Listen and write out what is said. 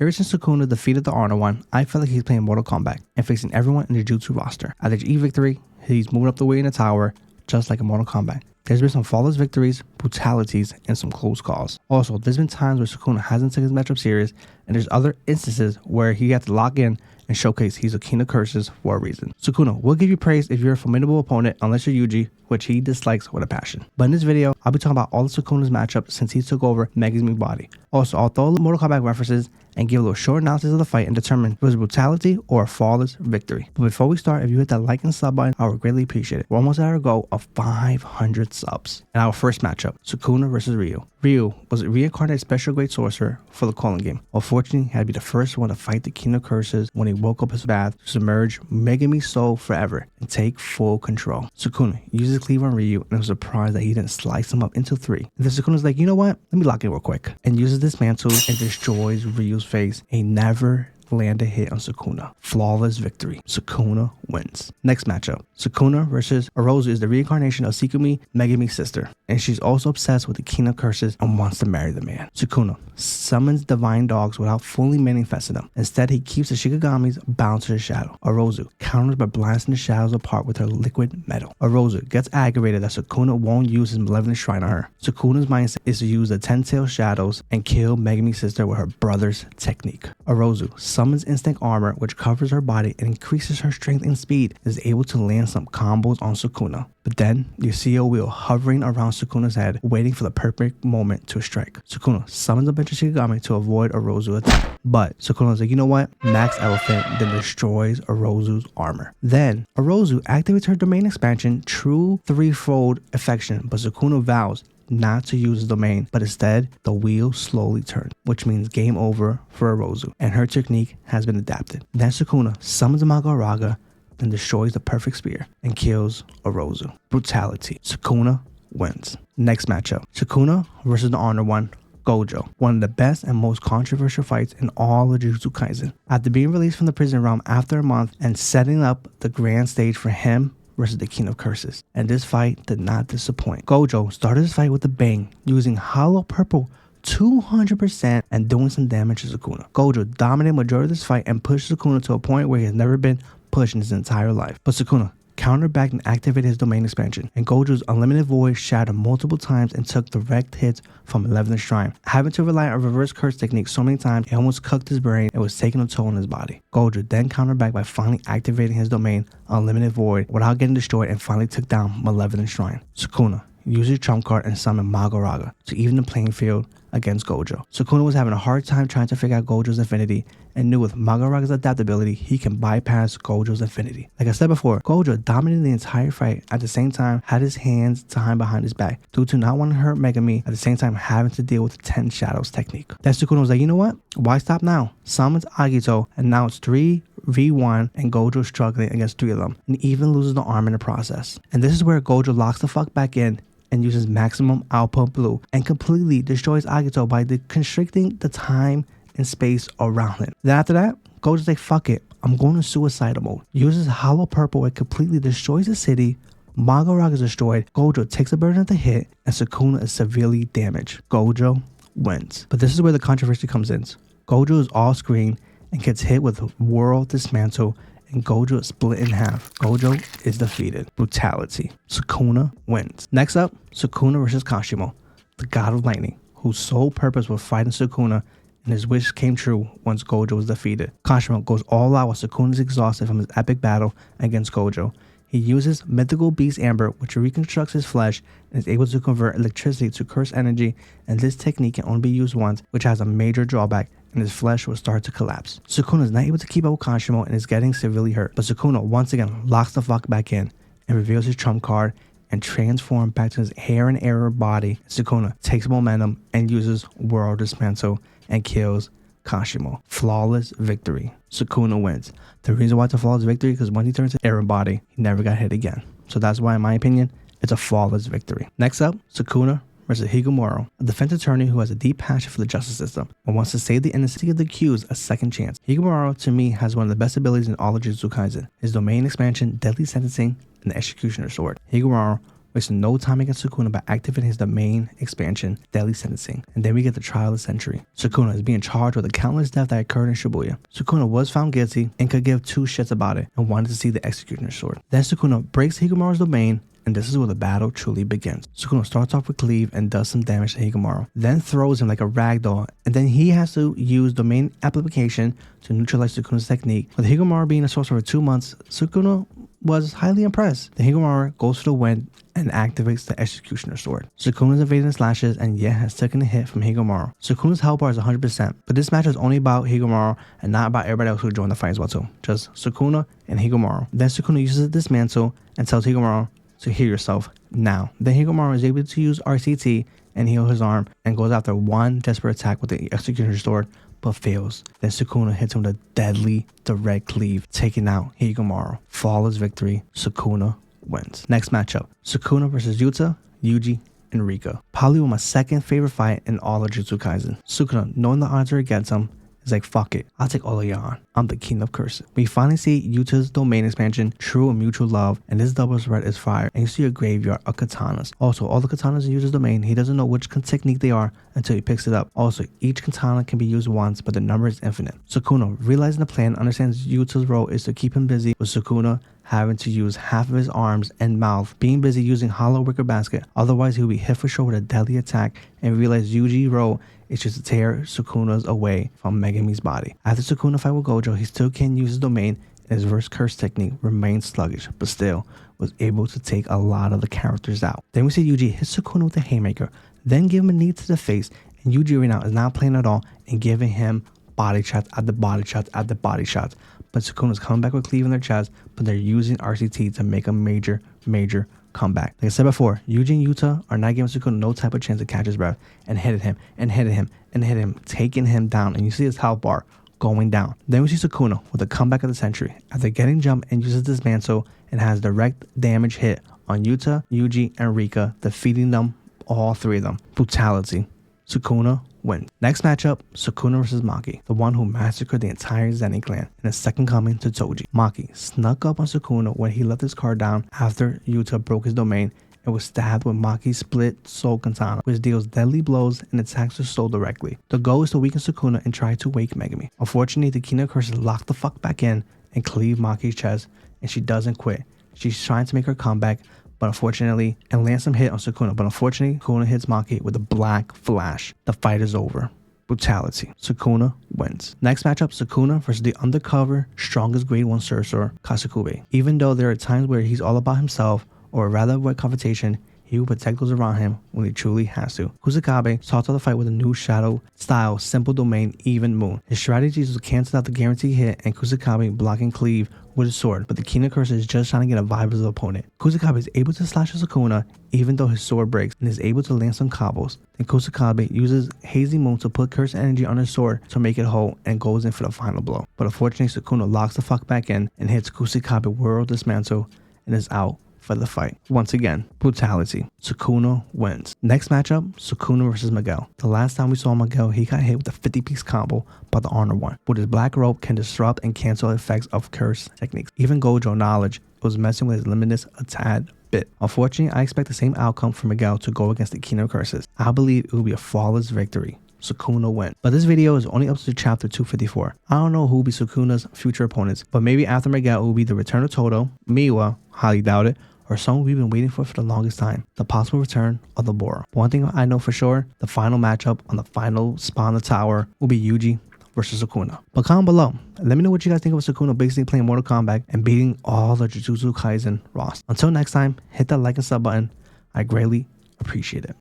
Ever since Sukuna defeated the Honor One, I feel like he's playing Mortal Kombat and facing everyone in the Jujutsu roster. At the E victory, he's moving up the way in the tower, just like in Mortal Kombat. There's been some flawless victories, brutalities, and some close calls. Also, there's been times where Sukuna hasn't taken his matchup serious, and there's other instances where he had to lock in and showcase he's a king of curses for a reason. Sukuna will give you praise if you're a formidable opponent, unless you're Yuji, which he dislikes with a passion. But in this video, I'll be talking about all of Sukuna's matchups since he took over Megumi's body. Also, I'll throw Mortal Kombat references and give a little short analysis of the fight and determine if it was brutality or a flawless victory. But before we start, if you hit that like and sub button, I would greatly appreciate it. We're almost at our goal of 500 subs. And our first matchup, Sukuna versus Ryu. Ryu was a reincarnated special grade sorcerer for the calling game. Unfortunately, he had to be the first one to fight the King of Curses when he woke up his bath to submerge Megumi's soul forever and take full control. Sukuna uses cleave on Ryu and was surprised that he didn't slice him up into 3. And then Sukuna's like, you know what? Let me lock in real quick. And uses this mantle and destroys Ryu's face. He never land a hit on Sukuna. Flawless victory. Sukuna wins. Next matchup. Sukuna versus Yorozu is the reincarnation of Megumi's sister, and she's also obsessed with the King of Curses and wants to marry the man. Sukuna summons divine dogs without fully manifesting them. Instead, he keeps the Shikigami's bound to the shadow. Yorozu counters by blasting the shadows apart with her liquid metal. Yorozu gets aggravated that Sukuna won't use his malevolent shrine on her. Sukuna's mindset is to use the 10-tailed shadows and kill Megumi's sister with her brother's technique. Yorozu summons instinct armor, which covers her body and increases her strength and speed, and is able to land some combos on Sukuna. But then you see a wheel hovering around Sukuna's head, waiting for the perfect moment to strike. Sukuna summons a bunch of Shikigami to avoid Yorozu's attack. But Sukuna's like, you know what? Max Elephant then destroys Yorozu's armor. Then Yorozu activates her domain expansion, true threefold affection, but Sukuna vows not to use his domain, but instead the wheel slowly turns, which means game over for Yorozu, and her technique has been adapted. Then Sukuna summons a Magaraga, then destroys the perfect spear and kills Yorozu. Brutality. Sukuna wins. Next matchup. Sukuna versus the Honor One, Gojo. One of the best and most controversial fights in all of Jujutsu Kaisen. After being released from the prison realm after a month and setting up the grand stage for him versus the King of Curses. And this fight did not disappoint. Gojo started his fight with a bang, using hollow purple 200% and doing some damage to Sukuna. Gojo dominated majority of this fight and pushed Sukuna to a point where he has never been pushed in his entire life. But Sukuna countered back and activated his domain expansion, and Gojo's unlimited void shattered multiple times and took direct hits from 11th Shrine. Having to rely on reverse curse technique so many times, it almost cooked his brain and was taking a toll on his body. Gojo then countered back by finally activating his domain unlimited void without getting destroyed and finally took down 11th Shrine. Sukuna used his trump card and summoned Magaraga to even the playing field against Gojo. Sukuna was having a hard time trying to figure out Gojo's affinity and knew with Magaraga's adaptability, he can bypass Gojo's affinity. Like I said before, Gojo dominated the entire fight, at the same time had his hands tied behind his back due to not wanting to hurt Megumi, at the same time having to deal with the 10 shadows technique. Then Sukuna was like, you know what? Why stop now? Summons Agito, and now it's 3v1 and Gojo struggling against 3 of them and even loses the arm in the process. And this is where Gojo locks the fuck back in and uses maximum output blue and completely destroys Agito by constricting the time and space around him. Then after that, Gojo's like, fuck it, I'm going to suicidal mode. Uses hollow purple and completely destroys the city. Magaraga is destroyed. Gojo takes a burden of the hit and Sukuna is severely damaged. Gojo wins. But this is where the controversy comes in. Gojo is off screen and gets hit with World Dismantle, and Gojo is split in half. Gojo is defeated. Brutality. Sukuna wins. Next up, Sukuna versus Kashimo, the god of lightning, whose sole purpose was fighting Sukuna, and his wish came true once Gojo was defeated. Kashimo goes all out while Sukuna is exhausted from his epic battle against Gojo. He uses Mythical Beast Amber, which reconstructs his flesh and is able to convert electricity to curse energy, and this technique can only be used once, which has a major drawback, and his flesh will start to collapse. Sukuna is not able to keep up with Kashimo and is getting severely hurt, but Sukuna once again locks the fuck back in and reveals his trump card and transforms back to his hair and arrow body. Sukuna takes momentum and uses World Dismantle and kills Kashimo. Flawless victory. Sukuna wins. The reason why it's a flawless victory is because when he turns his arrow body, he never got hit again. So that's why, in my opinion, it's a flawless victory. Next up, Sukuna versus Higuruma, a defense attorney who has a deep passion for the justice system and wants to save the innocent, to give the accused a second chance. Higuruma, to me, has one of the best abilities in all of Jujutsu Kaisen. His domain expansion, deadly sentencing, and the executioner sword. Higuruma wasting no time against Sukuna by activating his domain expansion, Deadly Sentencing. And then we get the trial of the century. Sukuna is being charged with the countless deaths that occurred in Shibuya. Sukuna was found guilty and could give two shits about it and wanted to see the executioner's sword. Then Sukuna breaks Higumaru's domain, and this is where the battle truly begins. Sukuna starts off with Cleave and does some damage to Higumaru, then throws him like a ragdoll, and then he has to use domain application to neutralize Sukuna's technique. With Higumaru being a sorcerer for 2 months, Sukuna was highly impressed. The Higumaru goes for the win and activates the executioner's sword. Sukuna is evading the slashes and yet has taken a hit from Higumaru. Sukuna's health bar is 100%, but this match is only about Higumaru and not about everybody else who joined the fight as well too. Just Sukuna and Higumaru. Then Sukuna uses a dismantle and tells Higumaru to heal yourself now. Then Higumaru is able to use RCT and heal his arm and goes after one desperate attack with the executioner's sword, but fails. Then Sukuna hits him with a deadly direct cleave, taking out Higumaru. Flawless victory. Sukuna wins. Next matchup, Sukuna versus Yuta, Yuji, and Rika. Probably my second favorite fight in all of Jujutsu Kaisen. Sukuna, knowing the odds are against him, is like, fuck it, I'll take all of y'all on. I'm the king of curses. We finally see Yuta's domain expansion, true and mutual love, and this double threat is fire, and you see a graveyard of katanas. Also, all the katanas in Yuta's domain, he doesn't know which technique they are until he picks it up. Also, each katana can be used once, but the number is infinite. Sukuna, realizing the plan, understands Yuta's role is to keep him busy, with Sukuna having to use half of his arms and mouth, being busy using hollow wicker basket, otherwise he will be hit for sure with a deadly attack, and realize Yuji's role is just to tear Sukuna's away from Megami's body. After Sukuna fight with Gojo, he still can't use his domain, and his reverse curse technique remains sluggish, but still was able to take a lot of the characters out. Then we see Yuji hit Sukuna with a haymaker, then give him a knee to the face, and Yuji right now is not playing at all and giving him body shots after body shots after body shots. But Sukuna's coming back with cleave in their chest, but they're using RCT to make a major comeback. Like I said before, Yuji and Yuta are not giving Sukuna no type of chance to catch his breath, and hit him, taking him down, and you see his health bar going down. Then we see Sukuna with a comeback of the century after getting jumped and uses dismantle and has direct damage hit on Yuta, Yuji, and Rika, defeating them, all three of them. Brutality. Sukuna wins. Next matchup, Sukuna versus Maki, the one who massacred the entire Zenin clan in a second coming to Toji. Maki snuck up on Sukuna when he left his car down after Yuta broke his domain and was stabbed with Maki's split soul katana, which deals deadly blows and attacks her soul directly. The goal is to weaken Sukuna and try to wake Megami. Unfortunately, the Kino curses lock the fuck back in and cleave Maki's chest, and she doesn't quit. She's trying to make her comeback, but unfortunately, and lands some hit on Sukuna, but unfortunately, Sukuna hits Maki with a black flash. The fight is over. Brutality. Sukuna wins. Next matchup, Sukuna versus the undercover, strongest grade 1 sorcerer, Kusakabe. Even though there are times where he's all about himself, or rather avoid confrontation, he will protect those around him when he truly has to. Kusakabe starts off the fight with a new shadow style simple domain even moon. His strategy is to cancel out the guaranteed hit and Kusakabe blocking cleave with his sword, but the Kino Curse is just trying to get a vibe of his opponent. Kusakabe is able to slash Sukuna even though his sword breaks and is able to land some combos. Then Kusakabe uses Hazy Moon to put curse energy on his sword to make it whole and goes in for the final blow. But unfortunately, Sukuna locks the fuck back in and hits Kusakabe World Dismantle and is out for the fight. Once again, brutality. Sukuna wins. Next matchup, Sukuna versus Miguel. The last time we saw Miguel, he got hit with a 50-piece combo by the Honor One. With his black rope can disrupt and cancel the effects of curse techniques. Even Gojo knowledge was messing with his limitless a tad bit. Unfortunately, I expect the same outcome for Miguel to go against the Kino Curses. I believe it will be a flawless victory. Sukuna win. But this video is only up to chapter 254. I don't know who will be Sukuna's future opponents, but maybe after Miguel it will be the return of Todo, Miwa, highly doubt it, or someone we've been waiting for the longest time, the possible return of the Bora. One thing I know for sure, the final matchup on the final spot on the tower will be Yuji versus Sukuna. But comment below, let me know what you guys think of Sukuna basically playing Mortal Kombat and beating all the Jujutsu Kaisen roster. Until next time, hit that like and sub button. I greatly appreciate it.